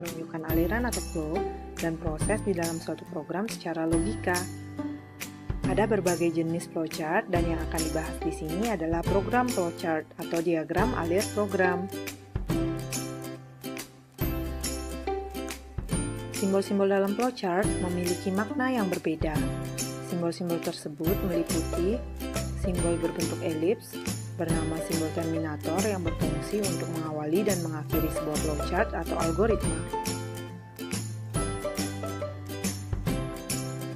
menunjukkan aliran atau flow dan proses di dalam suatu program secara logika. Ada berbagai jenis flowchart dan yang akan dibahas di sini adalah program flowchart atau diagram alir program. Simbol-simbol dalam flowchart memiliki makna yang berbeda. Simbol-simbol tersebut meliputi simbol berbentuk elips, bernama simbol terminator yang berfungsi untuk mengawali dan mengakhiri sebuah flowchart atau algoritma.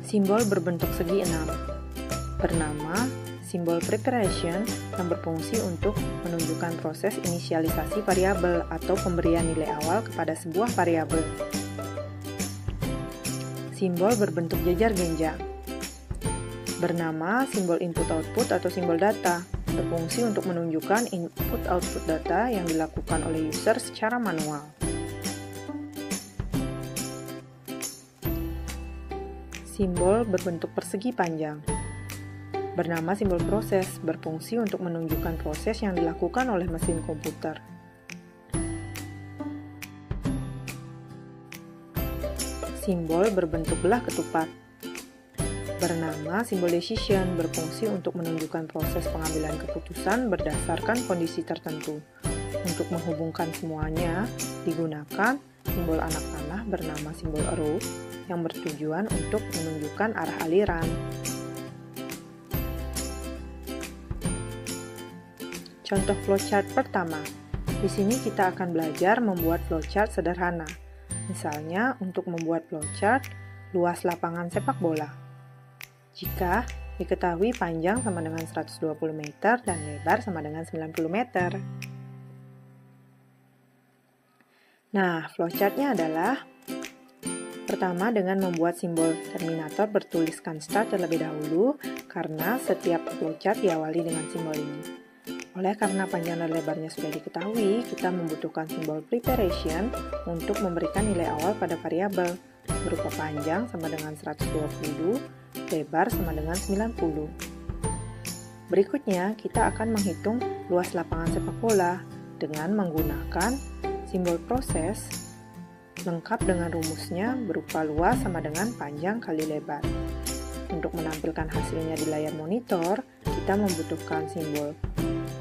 Simbol berbentuk segi enam, bernama simbol preparation yang berfungsi untuk menunjukkan proses inisialisasi variabel atau pemberian nilai awal kepada sebuah variabel. Simbol berbentuk jajar genjang, bernama simbol input-output atau simbol data, berfungsi untuk menunjukkan input-output data yang dilakukan oleh user secara manual. Simbol berbentuk persegi panjang, bernama simbol proses, berfungsi untuk menunjukkan proses yang dilakukan oleh mesin komputer. Simbol berbentuk belah ketupat, bernama simbol decision, berfungsi untuk menunjukkan proses pengambilan keputusan berdasarkan kondisi tertentu. Untuk menghubungkan semuanya, digunakan simbol anak panah bernama simbol arrow yang bertujuan untuk menunjukkan arah aliran. Contoh flowchart pertama. Di sini kita akan belajar membuat flowchart sederhana. Misalnya, untuk membuat flowchart luas lapangan sepak bola. Jika diketahui panjang sama dengan 120 meter dan lebar sama dengan 90 meter. Nah, flowchartnya adalah pertama dengan membuat simbol terminator bertuliskan start terlebih dahulu karena setiap flowchart diawali dengan simbol ini. Oleh karena panjang dan lebarnya sudah diketahui, kita membutuhkan simbol preparation untuk memberikan nilai awal pada variabel berupa panjang sama dengan 120, lebar sama dengan 90. Berikutnya, kita akan menghitung luas lapangan sepak bola dengan menggunakan simbol proses lengkap dengan rumusnya berupa luas sama dengan panjang kali lebar. Untuk menampilkan hasilnya di layar monitor, kita membutuhkan simbol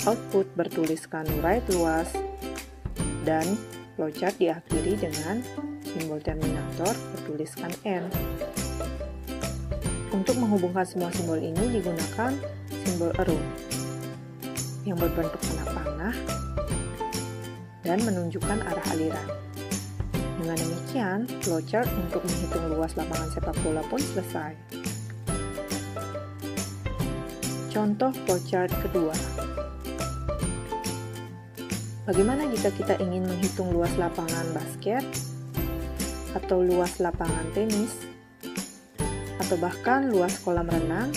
output bertuliskan write luas dan flowchart diakhiri dengan simbol terminator bertuliskan N. Untuk menghubungkan semua simbol ini digunakan simbol arrow yang berbentuk anak panah dan menunjukkan arah aliran. Dengan demikian, flowchart untuk menghitung luas lapangan sepak bola pun selesai. Contoh flowchart kedua. Bagaimana jika kita ingin menghitung luas lapangan basket, atau luas lapangan tenis, atau bahkan luas kolam renang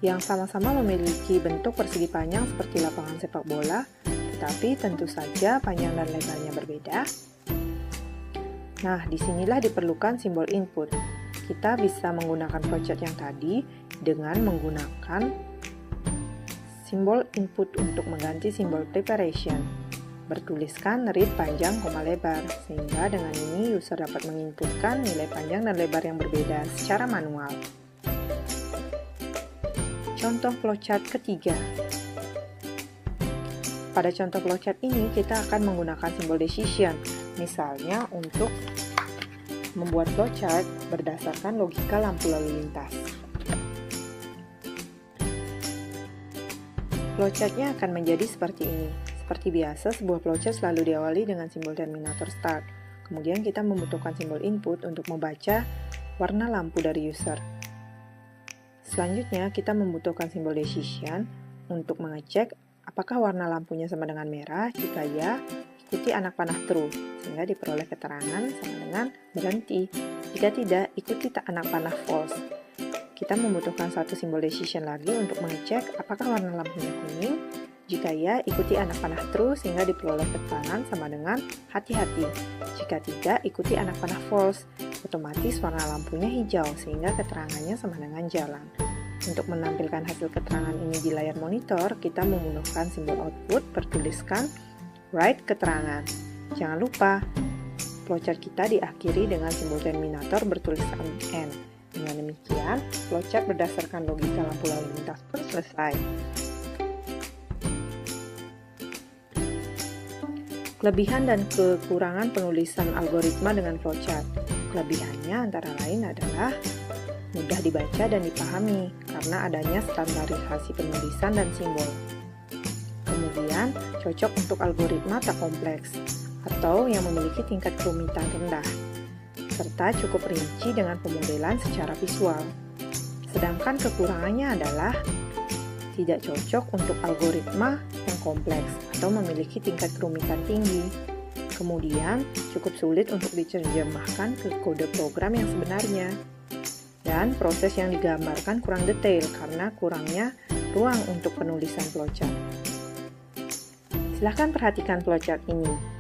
yang sama-sama memiliki bentuk persegi panjang seperti lapangan sepak bola, tetapi tentu saja panjang dan lebarnya berbeda? Nah, disinilah diperlukan simbol input. Kita bisa menggunakan flowchart yang tadi dengan menggunakan simbol input untuk mengganti simbol preparation. Bertuliskan read panjang, lebar, sehingga dengan ini user dapat menginputkan nilai panjang dan lebar yang berbeda secara manual. Contoh flowchart ketiga. Pada contoh flowchart ini, kita akan menggunakan simbol decision, misalnya untuk membuat flowchart berdasarkan logika lampu lalu lintas. Flowchartnya akan menjadi seperti ini. Seperti biasa, sebuah flowchart selalu diawali dengan simbol terminator start. Kemudian kita membutuhkan simbol input untuk membaca warna lampu dari user. Selanjutnya, kita membutuhkan simbol decision untuk mengecek apakah warna lampunya sama dengan merah. Jika ya, ikuti anak panah true, sehingga diperoleh keterangan sama dengan berhenti. Jika tidak, ikuti anak panah false. Kita membutuhkan satu simbol decision lagi untuk mengecek apakah warna lampunya kuning. Jika ya, ikuti anak panah true sehingga diperoleh keterangan sama dengan hati-hati. Jika tidak, ikuti anak panah false. Otomatis warna lampunya hijau sehingga keterangannya sama dengan jalan. Untuk menampilkan hasil keterangan ini di layar monitor, kita menggunakan simbol output bertuliskan write keterangan. Jangan lupa, flowchart kita diakhiri dengan simbol terminator bertuliskan N. Dengan demikian, flowchart berdasarkan logika lampu lalu lintas pun selesai. Kelebihan dan kekurangan penulisan algoritma dengan flowchart. Kelebihannya antara lain adalah mudah dibaca dan dipahami karena adanya standarisasi penulisan dan simbol. Kemudian, cocok untuk algoritma tak kompleks atau yang memiliki tingkat kerumitan rendah, serta cukup rinci dengan pemodelan secara visual. Sedangkan kekurangannya adalah tidak cocok untuk algoritma yang kompleks atau memiliki tingkat kerumitan tinggi. Kemudian, cukup sulit untuk diterjemahkan ke kode program yang sebenarnya. Dan proses yang digambarkan kurang detail karena kurangnya ruang untuk penulisan flowchart. Silahkan perhatikan flowchart ini.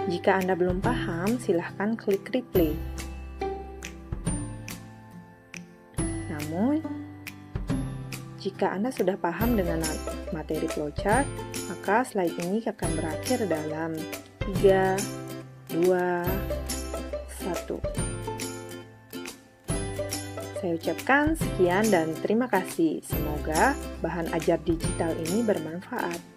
Jika Anda belum paham, silahkan klik replay. Namun, jika Anda sudah paham dengan materi flowchart, maka slide ini akan berakhir dalam 3, 2, 1. Saya ucapkan sekian dan terima kasih. Semoga bahan ajar digital ini bermanfaat.